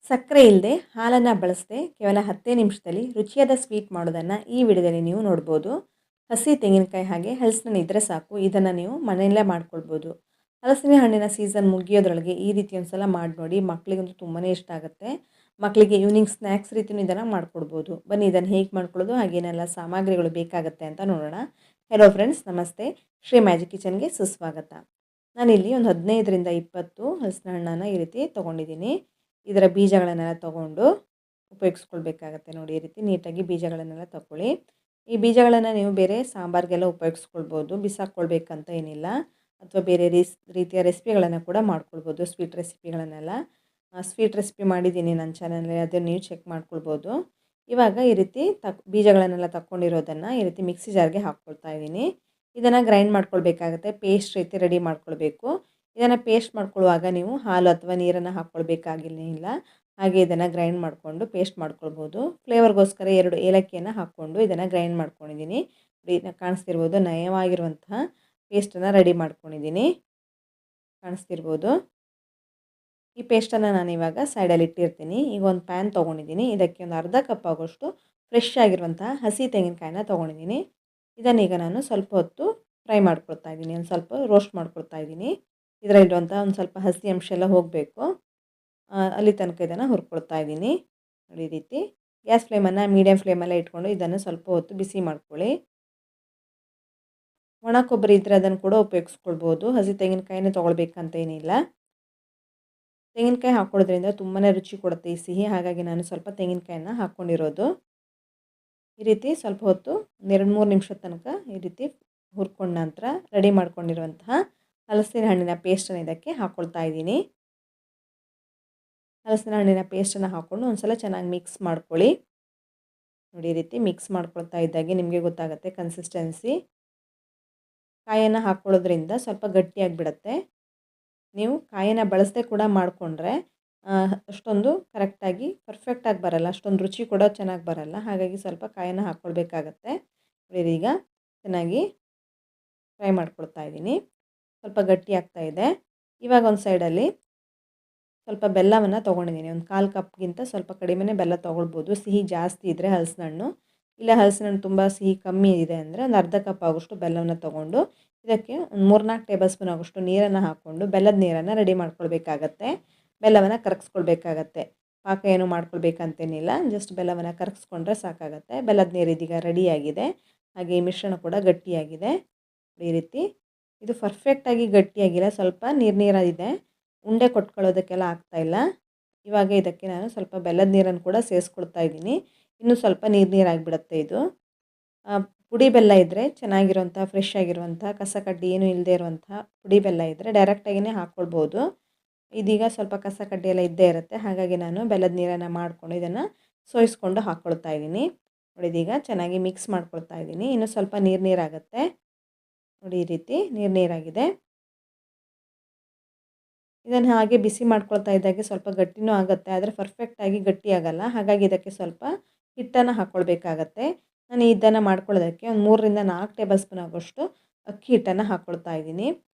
ಸಕ್ಕರೆ ಇಲ್ಲದೆ ಹಾಲನ್ನು ಬಳಸದೆ ಕೇವಲ 10 ನಿಮಿಷದಲ್ಲಿ ರುಚಿಯಾದ ಸ್ವೀಟ್ ಮಾಡೋದನ್ನು ಈ ವಿಡಿಯೋದಲ್ಲಿ ನೀವು ನೋಡ್ಬೋದು. ಹಸಿ ತೆಂಗಿನಕಾಯಿ ಹಾಗೆ ಹಲಸಿನ ಇದ್ದರೆ ಸಾಕು, ಇದನ್ನು ನೀವು ಮನೆಯಲ್ಲೇ ಮಾಡ್ಕೊಳ್ಬೋದು. ಹಲಸಿನ ಹಣ್ಣಿನ ಸೀಸನ್ ಮುಗಿಯೋದ್ರೊಳಗೆ ಈ ರೀತಿ ಒಂದು ಸಲ ಮಾಡಿ ನೋಡಿ, ಮಕ್ಕಳಿಗಂತೂ ತುಂಬಾ ಇಷ್ಟ ಆಗುತ್ತೆ. ಮಕ್ಕಳಿಗೆ ಈವ್ನಿಂಗ್ ಸ್ನ್ಯಾಕ್ಸ್ ರೀತಿಯೂ ಇದನ್ನು ಮಾಡ್ಕೊಡ್ಬೋದು. ಬನ್ನಿ ಇದನ್ನು ಹೇಗೆ ಮಾಡ್ಕೊಳ್ಳೋದು ಹಾಗೇನೆಲ್ಲ ಸಾಮಗ್ರಿಗಳು ಬೇಕಾಗುತ್ತೆ ಅಂತ ನೋಡೋಣ. ಹೆಲೋ ಫ್ರೆಂಡ್ಸ್, ನಮಸ್ತೆ. ಶ್ರೀ ಮ್ಯಾಜಿಕ್ ಕಿಚನ್ಗೆ ಸುಸ್ವಾಗತ. ನಾನಿಲ್ಲಿ ಒಂದು 15ರಿಂದ 20 ಹಲಸಿನ ಹಣ್ಣನ್ನು ಈ ರೀತಿ ತೊಗೊಂಡಿದ್ದೀನಿ. ಇದರ ಬೀಜಗಳನ್ನೆಲ್ಲ ತೊಗೊಂಡು ಉಪಯೋಗಿಸ್ಕೊಳ್ಬೇಕಾಗತ್ತೆ. ನೋಡಿ, ಈ ರೀತಿ ನೀಟಾಗಿ ಬೀಜಗಳನ್ನೆಲ್ಲ ತಗೊಳ್ಳಿ. ಈ ಬೀಜಗಳನ್ನು ನೀವು ಬೇರೆ ಸಾಂಬಾರಿಗೆಲ್ಲ ಉಪಯೋಗಿಸ್ಕೊಳ್ಬೋದು, ಬಿಸಾಕ್ಕೊಳ್ಬೇಕಂತ ಏನಿಲ್ಲ. ಅಥವಾ ಬೇರೆ ರೀತಿಯ ರೆಸಿಪಿಗಳನ್ನು ಕೂಡ ಮಾಡ್ಕೊಳ್ಬೋದು, ಸ್ವೀಟ್ ರೆಸಿಪಿಗಳನ್ನೆಲ್ಲ. ಸ್ವೀಟ್ ರೆಸಿಪಿ ಮಾಡಿದ್ದೀನಿ ನನ್ನ ಚಾನಲಲ್ಲಿ, ಅದನ್ನು ನೀವು ಚೆಕ್ ಮಾಡ್ಕೊಳ್ಬೋದು. ಇವಾಗ ಈ ರೀತಿ ಬೀಜಗಳನ್ನೆಲ್ಲ ತಗೊಂಡಿರೋದನ್ನು ಈ ರೀತಿ ಮಿಕ್ಸಿ ಜಾರ್ಗೆ ಹಾಕ್ಕೊಳ್ತಾ ಇದ್ದೀನಿ. ಇದನ್ನು ಗ್ರೈಂಡ್ ಮಾಡ್ಕೊಳ್ಬೇಕಾಗತ್ತೆ, ಪೇಸ್ಟ್ ರೀತಿ ರೆಡಿ ಮಾಡ್ಕೊಳ್ಬೇಕು. ಇದನ್ನು ಪೇಸ್ಟ್ ಮಾಡ್ಕೊಳ್ಳುವಾಗ ನೀವು ಹಾಲು ಅಥವಾ ನೀರನ್ನು ಹಾಕ್ಕೊಳ್ಬೇಕಾಗಿಲ್ಲ. ಹಾಗೆ ಇದನ್ನು ಗ್ರೈಂಡ್ ಮಾಡಿಕೊಂಡು ಪೇಸ್ಟ್ ಮಾಡ್ಕೊಳ್ಬೋದು. ಫ್ಲೇವರ್ಗೋಸ್ಕರ 2 ಏಲಕ್ಕಿಯನ್ನು ಹಾಕ್ಕೊಂಡು ಇದನ್ನು ಗ್ರೈಂಡ್ ಮಾಡ್ಕೊಂಡಿದ್ದೀನಿ. ಕಾಣಿಸ್ತಿರ್ಬೋದು, ನಯವಾಗಿರುವಂತಹ ಪೇಸ್ಟನ್ನು ರೆಡಿ ಮಾಡ್ಕೊಂಡಿದ್ದೀನಿ, ಕಾಣಿಸ್ತಿರ್ಬೋದು. ಈ ಪೇಸ್ಟನ್ನು ನಾನಿವಾಗ ಸೈಡಲ್ಲಿ ಇಟ್ಟಿರ್ತೀನಿ. ಈಗ ಒಂದು ಪ್ಯಾನ್ ತೊಗೊಂಡಿದ್ದೀನಿ. ಇದಕ್ಕೆ ಒಂದು ಅರ್ಧ ಕಪ್ ಆಗೋಷ್ಟು ಫ್ರೆಶ್ ಆಗಿರುವಂತಹ ಹಸಿ ತೆಂಗಿನಕಾಯಿನ ತೊಗೊಂಡಿದ್ದೀನಿ. ಇದನ್ನೀಗ ನಾನು ಸ್ವಲ್ಪ ಹೊತ್ತು ಫ್ರೈ ಮಾಡ್ಕೊಳ್ತಾ ಇದ್ದೀನಿ, ಒಂದು ಸ್ವಲ್ಪ ರೋಸ್ಟ್ ಮಾಡ್ಕೊಳ್ತಾ ಇದ್ದೀನಿ. ಇದರಲ್ಲಿರುವಂಥ ಒಂದು ಸ್ವಲ್ಪ ಹಸಿ ಅಂಶ ಎಲ್ಲ ಹೋಗಬೇಕು, ಅಲ್ಲಿ ತನಕ ಇದನ್ನು ಹುರ್ಕೊಳ್ತಾ ಇದ್ದೀನಿ. ನೋಡಿ, ಈ ರೀತಿ ಗ್ಯಾಸ್ ಫ್ಲೇಮನ್ನು ಮೀಡಿಯಮ್ ಫ್ಲೇಮಲ್ಲೇ ಇಟ್ಕೊಂಡು ಇದನ್ನು ಸ್ವಲ್ಪ ಹೊತ್ತು ಬಿಸಿ ಮಾಡ್ಕೊಳ್ಳಿ. ಒಣ ಕೊಬ್ಬರಿ ಇದ್ದರೆ ಅದನ್ನು ಕೂಡ ಉಪಯೋಗಿಸ್ಕೊಳ್ಬೋದು, ಹಸಿ ತೆಂಗಿನಕಾಯಿನೇ ತೊಗೊಳ್ಬೇಕಂತ ಏನಿಲ್ಲ. ತೆಂಗಿನಕಾಯಿ ಹಾಕ್ಕೊಳ್ಳೋದ್ರಿಂದ ತುಂಬಾ ರುಚಿ ಕೊಡುತ್ತೆ ಈ ಸಿಹಿ, ಹಾಗಾಗಿ ನಾನು ಸ್ವಲ್ಪ ತೆಂಗಿನಕಾಯನ್ನು ಹಾಕ್ಕೊಂಡಿರೋದು. ಈ ರೀತಿ ಸ್ವಲ್ಪ ಹೊತ್ತು 2-3 ನಿಮಿಷದ ತನಕ ಈ ರೀತಿ ಹುರ್ಕೊಂಡ ನಂತರ ರೆಡಿ ಮಾಡ್ಕೊಂಡಿರುವಂತಹ ಹಲಸಿನ ಹಣ್ಣಿನ ಪೇಸ್ಟನ್ನು ಇದಕ್ಕೆ ಹಾಕ್ಕೊಳ್ತಾ ಇದ್ದೀನಿ. ಹಲಸಿನ ಹಣ್ಣಿನ ಪೇಸ್ಟನ್ನು ಹಾಕ್ಕೊಂಡು ಒಂದು ಸಲ ಚೆನ್ನಾಗಿ ಮಿಕ್ಸ್ ಮಾಡ್ಕೊಳ್ಳಿ. ನೋಡಿ, ಈ ರೀತಿ ಮಿಕ್ಸ್ ಮಾಡ್ಕೊಳ್ತಾ ಇದ್ದಾಗೆ ನಿಮಗೆ ಗೊತ್ತಾಗುತ್ತೆ ಕನ್ಸಿಸ್ಟೆನ್ಸಿ. ಕಾಯನ್ನು ಹಾಕ್ಕೊಳ್ಳೋದ್ರಿಂದ ಸ್ವಲ್ಪ ಗಟ್ಟಿಯಾಗಿಬಿಡುತ್ತೆ. ನೀವು ಕಾಯನ್ನು ಬಳಸದೆ ಕೂಡ ಮಾಡಿಕೊಂಡ್ರೆ ಅಷ್ಟೊಂದು ಕರೆಕ್ಟಾಗಿ ಪರ್ಫೆಕ್ಟಾಗಿ ಬರಲ್ಲ, ಅಷ್ಟೊಂದು ರುಚಿ ಕೂಡ ಚೆನ್ನಾಗಿ ಬರಲ್ಲ. ಹಾಗಾಗಿ ಸ್ವಲ್ಪ ಕಾಯನ್ನು ಹಾಕ್ಕೊಳ್ಬೇಕಾಗತ್ತೆ. ಈಗ ಚೆನ್ನಾಗಿ ಫ್ರೈ ಮಾಡ್ಕೊಳ್ತಾ ಇದ್ದೀನಿ, ಸ್ವಲ್ಪ ಗಟ್ಟಿ ಆಗ್ತಾ ಇದೆ. ಇವಾಗ ಒಂದು ಸೈಡಲ್ಲಿ ಸ್ವಲ್ಪ ಬೆಲ್ಲವನ್ನು ತೊಗೊಂಡಿದ್ದೀನಿ. ಒಂದು 1/4 ಕಪ್ಗಿಂತ ಸ್ವಲ್ಪ ಕಡಿಮೆನೇ ಬೆಲ್ಲ ತೊಗೊಳ್ಬೋದು, ಸಿಹಿ ಜಾಸ್ತಿ ಇದ್ದರೆ ಹಲಸಿನ ಹಣ್ಣು. ಇಲ್ಲ ಹಲಸಿನ ಹಣ್ಣು ತುಂಬ ಸಿಹಿ ಕಮ್ಮಿ ಇದೆ ಅಂದರೆ ಒಂದು ಅರ್ಧ ಕಪ್ ಆಗೋಷ್ಟು ಬೆಲ್ಲವನ್ನು ತೊಗೊಂಡು ಇದಕ್ಕೆ ಒಂದು 3-4 ಟೇಬಲ್ ಸ್ಪೂನ್ ಆಗೋಷ್ಟು ನೀರನ್ನು ಹಾಕ್ಕೊಂಡು ಬೆಲ್ಲದ ನೀರನ್ನು ರೆಡಿ ಮಾಡ್ಕೊಳ್ಬೇಕಾಗತ್ತೆ. ಬೆಲ್ಲವನ್ನು ಕರಗಿಸ್ಕೊಳ್ಬೇಕಾಗತ್ತೆ, ಪಾಕ ಏನು ಮಾಡ್ಕೊಳ್ಬೇಕಂತೇನಿಲ್ಲ, ಜಸ್ಟ್ ಬೆಲ್ಲವನ್ನು ಕರಗಿಸ್ಕೊಂಡ್ರೆ ಸಾಕಾಗತ್ತೆ. ಬೆಲ್ಲದ ನೀರು ಇದೀಗ ರೆಡಿಯಾಗಿದೆ, ಹಾಗೆ ಈ ಮಿಶ್ರಣ ಕೂಡ ಗಟ್ಟಿಯಾಗಿದೆ. ಈ ರೀತಿ ಇದು ಪರ್ಫೆಕ್ಟಾಗಿ ಗಟ್ಟಿಯಾಗಿಲ್ಲ, ಸ್ವಲ್ಪ ನೀರಿದೆ, ಉಂಡೆ ಕೊಟ್ಕೊಳ್ಳೋದಕ್ಕೆಲ್ಲ ಆಗ್ತಾಯಿಲ್ಲ. ಇವಾಗ ಇದಕ್ಕೆ ನಾನು ಸ್ವಲ್ಪ ಬೆಲ್ಲದ ನೀರನ್ನು ಕೂಡ ಸೇರಿಸ್ಕೊಳ್ತಾ ಇದ್ದೀನಿ. ಇನ್ನೂ ಸ್ವಲ್ಪ ನೀರಾಗಿಬಿಡುತ್ತೆ ಇದು. ಪುಡಿ ಬೆಲ್ಲ ಇದ್ದರೆ ಚೆನ್ನಾಗಿರುವಂಥ ಫ್ರೆಶ್ ಆಗಿರುವಂಥ ಕಸಕಡ್ಡಿ ಏನೂ ಇಲ್ಲದೆ ಇರುವಂಥ ಪುಡಿ ಬೆಲ್ಲ ಇದ್ದರೆ ಡೈರೆಕ್ಟಾಗಿಯೇ ಹಾಕ್ಕೊಳ್ಬೋದು. ಇದೀಗ ಸ್ವಲ್ಪ ಕಸಕಡ್ಡಿ ಎಲ್ಲ ಇದ್ದೇ ಇರುತ್ತೆ, ಹಾಗಾಗಿ ನಾನು ಬೆಲ್ಲದ ನೀರನ್ನು ಮಾಡಿಕೊಂಡು ಇದನ್ನು ಸೋಯಿಸ್ಕೊಂಡು ಹಾಕ್ಕೊಳ್ತಾ ಇದ್ದೀನಿ. ನೋಡಿ, ಇದೀಗ ಚೆನ್ನಾಗಿ ಮಿಕ್ಸ್ ಮಾಡ್ಕೊಳ್ತಾ ಇದ್ದೀನಿ. ಇನ್ನೂ ಸ್ವಲ್ಪ ನೀರಾಗುತ್ತೆ. ನೋಡಿ, ಈ ರೀತಿ ನೀರಾಗಿದೆ. ಇದನ್ನು ಹಾಗೆ ಬಿಸಿ ಮಾಡ್ಕೊಳ್ತಾ ಇದ್ದಾಗೆ ಸ್ವಲ್ಪ ಗಟ್ಟಿನೂ ಆಗುತ್ತೆ, ಆದರೆ ಪರ್ಫೆಕ್ಟಾಗಿ ಗಟ್ಟಿ ಆಗಲ್ಲ. ಹಾಗಾಗಿ ಇದಕ್ಕೆ ಸ್ವಲ್ಪ ಹಿಟ್ಟನ್ನು ಹಾಕ್ಕೊಳ್ಬೇಕಾಗತ್ತೆ. ನಾನು ಇದನ್ನು ಮಾಡ್ಕೊಳ್ಳೋದಕ್ಕೆ ಒಂದು 3-4 ಟೇಬಲ್ ಸ್ಪೂನ್ ಆಗೋಷ್ಟು ಅಕ್ಕಿ ಹಿಟ್ಟನ್ನು ಹಾಕ್ಕೊಳ್ತಾ ಇದ್ದೀನಿ.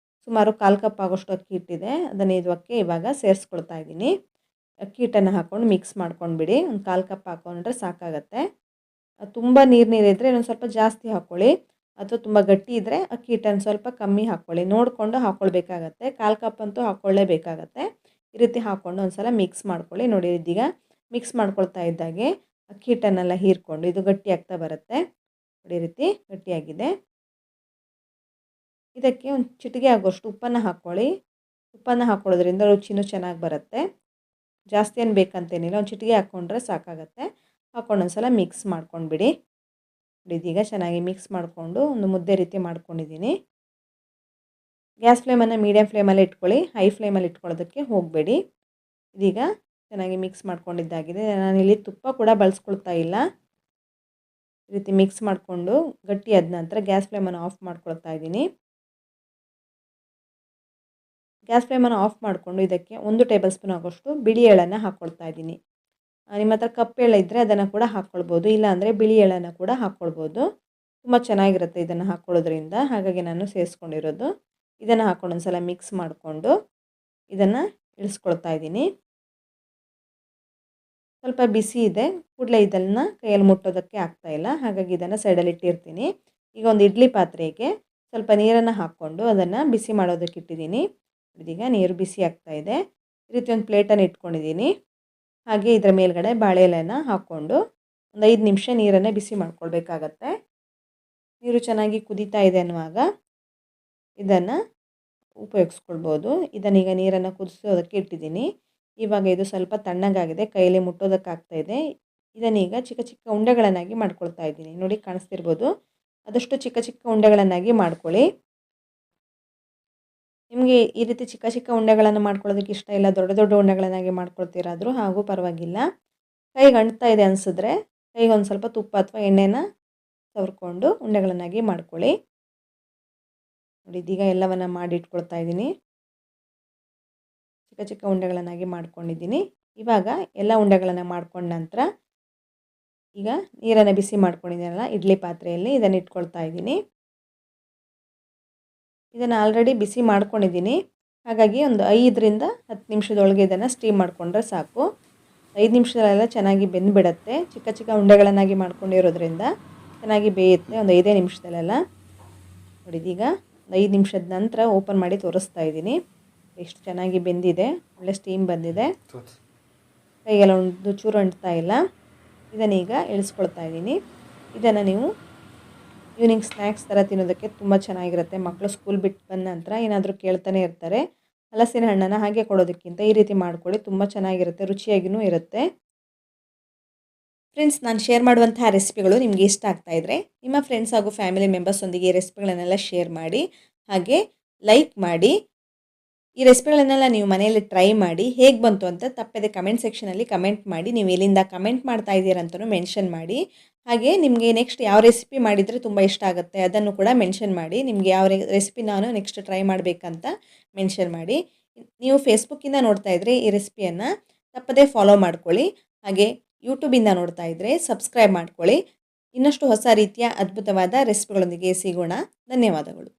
ಸುಮಾರು 1/4 ಕಪ್ ಆಗೋಷ್ಟು ಅಕ್ಕಿ ಹಿಟ್ಟಿದೆ, ಅದನ್ನು ಇದಕ್ಕೆ ಇವಾಗ ಸೇರಿಸ್ಕೊಳ್ತಾ ಇದ್ದೀನಿ. ಅಕ್ಕಿ ಹಿಟ್ಟನ್ನು ಹಾಕ್ಕೊಂಡು ಮಿಕ್ಸ್ ಮಾಡ್ಕೊಂಡ್ಬಿಡಿ. ಒಂದು 1/4 ಕಪ್ ಹಾಕ್ಕೊಂಡ್ರೆ ಸಾಕಾಗತ್ತೆ. ತುಂಬ ನೀರಿದ್ರೆ ಇನ್ನೊಂದು ಸ್ವಲ್ಪ ಜಾಸ್ತಿ ಹಾಕ್ಕೊಳ್ಳಿ, ಅಥವಾ ತುಂಬ ಗಟ್ಟಿ ಇದ್ದರೆ ಅಕ್ಕಿ ಹಿಟ್ಟನ್ನು ಸ್ವಲ್ಪ ಕಮ್ಮಿ ಹಾಕ್ಕೊಳ್ಳಿ, ನೋಡಿಕೊಂಡು ಹಾಕ್ಕೊಳ್ಬೇಕಾಗತ್ತೆ. 1/4 ಕಪ್ ಅಂತೂ ಹಾಕ್ಕೊಳ್ಳೇಬೇಕಾಗತ್ತೆ. ಈ ರೀತಿ ಹಾಕ್ಕೊಂಡು ಒಂದು ಸಲ ಮಿಕ್ಸ್ ಮಾಡ್ಕೊಳ್ಳಿ. ನೋಡಿ, ಇದೀಗ ಮಿಕ್ಸ್ ಮಾಡ್ಕೊಳ್ತಾ ಇದ್ದಾಗೆ ಅಕ್ಕಿ ಹಿಟ್ಟನ್ನೆಲ್ಲ ಹೀರ್ಕೊಂಡು ಇದು ಗಟ್ಟಿ ಆಗ್ತಾ ಬರುತ್ತೆ. ನೋಡಿ, ಈ ರೀತಿ ಗಟ್ಟಿಯಾಗಿದೆ. ಇದಕ್ಕೆ ಒಂದು ಚಿಟಿಕೆ ಆಗೋಷ್ಟು ಉಪ್ಪನ್ನು ಹಾಕ್ಕೊಳ್ಳಿ. ಉಪ್ಪನ್ನು ಹಾಕ್ಕೊಳ್ಳೋದ್ರಿಂದ ರುಚಿನೂ ಚೆನ್ನಾಗಿ ಬರುತ್ತೆ. ಜಾಸ್ತಿ ಏನು ಬೇಕಂತೇನಿಲ್ಲ, ಒಂದು ಚಿಟಿಕೆ ಹಾಕ್ಕೊಂಡ್ರೆ ಸಾಕಾಗತ್ತೆ. ಹಾಕ್ಕೊಂಡು ಒಂದು ಸಲ ಮಿಕ್ಸ್ ಮಾಡ್ಕೊಂಡ್ಬಿಡಿ. ಇದೀಗ ಚೆನ್ನಾಗಿ ಮಿಕ್ಸ್ ಮಾಡಿಕೊಂಡು ಒಂದು ಮುದ್ದೆ ರೀತಿ ಮಾಡ್ಕೊಂಡಿದ್ದೀನಿ. ಗ್ಯಾಸ್ ಫ್ಲೇಮನ್ನು ಮೀಡಿಯಮ್ ಫ್ಲೇಮಲ್ಲಿ ಇಟ್ಕೊಳ್ಳಿ, ಹೈ ಫ್ಲೇಮಲ್ಲಿ ಇಟ್ಕೊಳ್ಳೋದಕ್ಕೆ ಹೋಗಬೇಡಿ. ಇದೀಗ ಚೆನ್ನಾಗಿ ಮಿಕ್ಸ್ ಮಾಡ್ಕೊಂಡಿದ್ದಾಗಿದೆ. ನಾನಿಲ್ಲಿ ತುಪ್ಪ ಕೂಡ ಬಳಸ್ಕೊಳ್ತಾ ಇಲ್ಲ. ಈ ರೀತಿ ಮಿಕ್ಸ್ ಮಾಡಿಕೊಂಡು ಗಟ್ಟಿಯಾದ ನಂತರ ಗ್ಯಾಸ್ ಫ್ಲೇಮನ್ನು ಆಫ್ ಮಾಡ್ಕೊಳ್ತಾ ಇದ್ದೀನಿ. ಗ್ಯಾಸ್ ಫ್ಲೇಮನ್ನು ಆಫ್ ಮಾಡಿಕೊಂಡು ಇದಕ್ಕೆ 1 ಟೇಬಲ್ ಸ್ಪೂನ್ ಆಗೋಷ್ಟು ಬಿಳಿ ಎಳ್ಳನ್ನು ಹಾಕ್ಕೊಳ್ತಾ ಇದ್ದೀನಿ. ನಿಮ್ಮ ಹತ್ರ ಕಪ್ಪು ಎಳ್ಳು ಇದ್ದರೆ ಅದನ್ನು ಕೂಡ ಹಾಕ್ಕೊಳ್ಬೋದು, ಇಲ್ಲಾಂದರೆ ಬಿಳಿ ಎಳ್ಳನ್ನು ಕೂಡ ಹಾಕ್ಕೊಳ್ಬೋದು. ತುಂಬ ಚೆನ್ನಾಗಿರುತ್ತೆ ಇದನ್ನು ಹಾಕ್ಕೊಳ್ಳೋದ್ರಿಂದ, ಹಾಗಾಗಿ ನಾನು ಸೇರಿಸ್ಕೊಂಡಿರೋದು. ಇದನ್ನು ಹಾಕ್ಕೊಂಡು ಒಂದು ಸಲ ಮಿಕ್ಸ್ ಮಾಡಿಕೊಂಡು ಇದನ್ನು ಇಳಿಸ್ಕೊಳ್ತಾ ಇದ್ದೀನಿ. ಸ್ವಲ್ಪ ಬಿಸಿ ಇದೆ, ಕೂಡಲೇ ಇದನ್ನು ಕೈಯಲ್ಲಿ ಮುಟ್ಟೋದಕ್ಕೆ ಆಗ್ತಾಯಿಲ್ಲ. ಹಾಗಾಗಿ ಇದನ್ನು ಸೈಡಲ್ಲಿ ಇಟ್ಟಿರ್ತೀನಿ. ಈಗ ಒಂದು ಇಡ್ಲಿ ಪಾತ್ರೆಗೆ ಸ್ವಲ್ಪ ನೀರನ್ನು ಹಾಕ್ಕೊಂಡು ಅದನ್ನು ಬಿಸಿ ಮಾಡೋದಕ್ಕೆ ಇಟ್ಟಿದ್ದೀನಿ. ಇದೀಗ ನೀರು ಬಿಸಿ ಆಗ್ತಾಯಿದೆ. ಈ ರೀತಿ ಒಂದು ಪ್ಲೇಟನ್ನು ಇಟ್ಕೊಂಡಿದ್ದೀನಿ. ಹಾಗೆ ಇದರ ಮೇಲ್ಗಡೆ ಬಾಳೆ ಎಲೆನ ಹಾಕ್ಕೊಂಡು ಒಂದು 5 ನಿಮಿಷ ನೀರನ್ನು ಬಿಸಿ ಮಾಡ್ಕೊಳ್ಬೇಕಾಗತ್ತೆ. ನೀರು ಚೆನ್ನಾಗಿ ಕುದೀತಾ ಇದೆ ಅನ್ನುವಾಗ ಇದನ್ನು ಉಪಯೋಗಿಸ್ಕೊಳ್ಬೋದು. ಇದನ್ನೀಗ ನೀರನ್ನು ಕುದಿಸೋದಕ್ಕೆ ಇಟ್ಟಿದ್ದೀನಿ. ಇವಾಗ ಇದು ಸ್ವಲ್ಪ ತಣ್ಣಗಾಗಿದೆ, ಕೈಯಲ್ಲಿ ಮುಟ್ಟೋದಕ್ಕಾಗ್ತಾಯಿದೆ. ಇದನ್ನೀಗ ಚಿಕ್ಕ ಚಿಕ್ಕ ಉಂಡೆಗಳನ್ನಾಗಿ ಮಾಡ್ಕೊಳ್ತಾ ಇದ್ದೀನಿ. ನೋಡಿ ಕಾಣಿಸ್ತಿರ್ಬೋದು. ಆದಷ್ಟು ಚಿಕ್ಕ ಚಿಕ್ಕ ಉಂಡೆಗಳನ್ನಾಗಿ ಮಾಡ್ಕೊಳ್ಳಿ. ನಿಮಗೆ ಈ ರೀತಿ ಚಿಕ್ಕ ಚಿಕ್ಕ ಉಂಡೆಗಳನ್ನು ಮಾಡ್ಕೊಳ್ಳೋದಕ್ಕೆ ಇಷ್ಟ ಇಲ್ಲ, ದೊಡ್ಡ ದೊಡ್ಡ ಉಂಡೆಗಳನ್ನಾಗಿ ಮಾಡ್ಕೊಳ್ತೀರಾದರೂ ಹಾಗೂ ಪರವಾಗಿಲ್ಲ. ಕೈಗೆ ಅಂಟ್ತಾ ಇದೆ ಅನಿಸಿದ್ರೆ ಕೈಗೆ ಒಂದು ಸ್ವಲ್ಪ ತುಪ್ಪ ಅಥವಾ ಎಣ್ಣೆನ ಸವರ್ಕೊಂಡು ಉಂಡೆಗಳನ್ನಾಗಿ ಮಾಡ್ಕೊಳ್ಳಿ. ನೋಡಿ ಇದೀಗ ಎಲ್ಲವನ್ನು ಮಾಡಿ ಇಟ್ಕೊಳ್ತಾ ಇದ್ದೀನಿ. ಚಿಕ್ಕ ಚಿಕ್ಕ ಉಂಡೆಗಳನ್ನಾಗಿ ಮಾಡ್ಕೊಂಡಿದ್ದೀನಿ. ಇವಾಗ ಎಲ್ಲ ಉಂಡೆಗಳನ್ನು ಮಾಡ್ಕೊಂಡ ನಂತರ ಈಗ ನೀರನ್ನು ಬಿಸಿ ಮಾಡ್ಕೊಂಡಿದ್ದೀನಲ್ಲ ಇಡ್ಲಿ ಪಾತ್ರೆಯಲ್ಲಿ, ಇದನ್ನು ಇಟ್ಕೊಳ್ತಾ ಇದ್ದೀನಿ. ಇದನ್ನು ಆಲ್ರೆಡಿ ಬಿಸಿ ಮಾಡ್ಕೊಂಡಿದ್ದೀನಿ. ಹಾಗಾಗಿ ಒಂದು 5ರಿಂದ 10 ನಿಮಿಷದೊಳಗೆ ಇದನ್ನು ಸ್ಟೀಮ್ ಮಾಡಿಕೊಂಡ್ರೆ ಸಾಕು. 5 ನಿಮಿಷದಲ್ಲೆಲ್ಲ ಚೆನ್ನಾಗಿ ಬೆಂದುಬಿಡತ್ತೆ. ಚಿಕ್ಕ ಚಿಕ್ಕ ಉಂಡೆಗಳನ್ನಾಗಿ ಮಾಡ್ಕೊಂಡಿರೋದ್ರಿಂದ ಚೆನ್ನಾಗಿ ಬೇಯುತ್ತೆ ಒಂದು 5 ನಿಮಿಷದಲ್ಲೆಲ್ಲ. ನೋಡಿ ಇದೀಗ 5 ನಿಮಿಷದ ನಂತರ ಓಪನ್ ಮಾಡಿ ತೋರಿಸ್ತಾ ಇದ್ದೀನಿ. ಎಷ್ಟು ಚೆನ್ನಾಗಿ ಬೆಂದಿದೆ, ಒಳ್ಳೆ ಸ್ಟೀಮ್ ಬಂದಿದೆ. ಕೈಗೆಲ್ಲ ಒಂದು ಚೂರು ಅಂಟ್ತಾ ಇಲ್ಲ. ಇದನ್ನೀಗ ಇಳಿಸ್ಕೊಳ್ತಾ ಇದ್ದೀನಿ. ಇದನ್ನು ನೀವು ಈವ್ನಿಂಗ್ ಸ್ನ್ಯಾಕ್ಸ್ ಥರ ತಿನ್ನೋದಕ್ಕೆ ತುಂಬ ಚೆನ್ನಾಗಿರುತ್ತೆ. ಮಕ್ಕಳು ಸ್ಕೂಲ್ ಬಿಟ್ಟು ಬಂದ ನಂತರ ಏನಾದರೂ ಕೇಳ್ತಾನೆ ಇರ್ತಾರೆ. ಹಲಸಿನ ಹಣ್ಣನ್ನು ಹಾಗೆ ಕೊಡೋದಕ್ಕಿಂತ ಈ ರೀತಿ ಮಾಡ್ಕೊಳ್ಳಿ, ತುಂಬ ಚೆನ್ನಾಗಿರುತ್ತೆ, ರುಚಿಯಾಗಿಯೂ ಇರುತ್ತೆ. ಫ್ರೆಂಡ್ಸ್, ನಾನು ಶೇರ್ ಮಾಡುವಂತಹ ರೆಸಿಪಿಗಳು ನಿಮಗೆ ಇಷ್ಟ ಆಗ್ತಾ ಇದ್ದರೆ ನಿಮ್ಮ ಫ್ರೆಂಡ್ಸ್ ಹಾಗೂ ಫ್ಯಾಮಿಲಿ ಮೆಂಬರ್ಸೊಂದಿಗೆ ಈ ರೆಸಿಪಿಗಳನ್ನೆಲ್ಲ ಶೇರ್ ಮಾಡಿ, ಹಾಗೆ ಲೈಕ್ ಮಾಡಿ. ಈ ರೆಸಿಪಿಗಳನ್ನೆಲ್ಲ ನೀವು ಮನೆಯಲ್ಲಿ ಟ್ರೈ ಮಾಡಿ ಹೇಗೆ ಬಂತು ಅಂತ ತಪ್ಪದೆ ಕಮೆಂಟ್ ಸೆಕ್ಷನಲ್ಲಿ ಕಮೆಂಟ್ ಮಾಡಿ. ನೀವು ಎಲ್ಲಿಂದ ಕಮೆಂಟ್ ಮಾಡ್ತಾ ಇದ್ದೀರಂತಲೂ ಮೆನ್ಷನ್ ಮಾಡಿ. ಹಾಗೆ ನಿಮಗೆ ನೆಕ್ಸ್ಟ್ ಯಾವ ರೆಸಿಪಿ ಮಾಡಿದರೆ ತುಂಬ ಇಷ್ಟ ಆಗುತ್ತೆ ಅದನ್ನು ಕೂಡ ಮೆನ್ಷನ್ ಮಾಡಿ. ನಿಮಗೆ ಯಾವ ರೆಸಿಪಿ ನಾನು ನೆಕ್ಸ್ಟ್ ಟ್ರೈ ಮಾಡಬೇಕಂತ ಮೆನ್ಷನ್ ಮಾಡಿ. ನೀವು ಫೇಸ್ಬುಕ್ಕಿಂದ ನೋಡ್ತಾ ಇದ್ದರೆ ಈ ರೆಸಿಪಿಯನ್ನು ತಪ್ಪದೇ ಫಾಲೋ ಮಾಡ್ಕೊಳ್ಳಿ. ಹಾಗೆ ಯೂಟ್ಯೂಬಿಂದ ನೋಡ್ತಾ ಇದ್ದರೆ ಸಬ್ಸ್ಕ್ರೈಬ್ ಮಾಡ್ಕೊಳ್ಳಿ. ಇನ್ನಷ್ಟು ಹೊಸ ರೀತಿಯ ಅದ್ಭುತವಾದ ರೆಸಿಪಿಗಳೊಂದಿಗೆ ಸಿಗೋಣ. ಧನ್ಯವಾದಗಳು.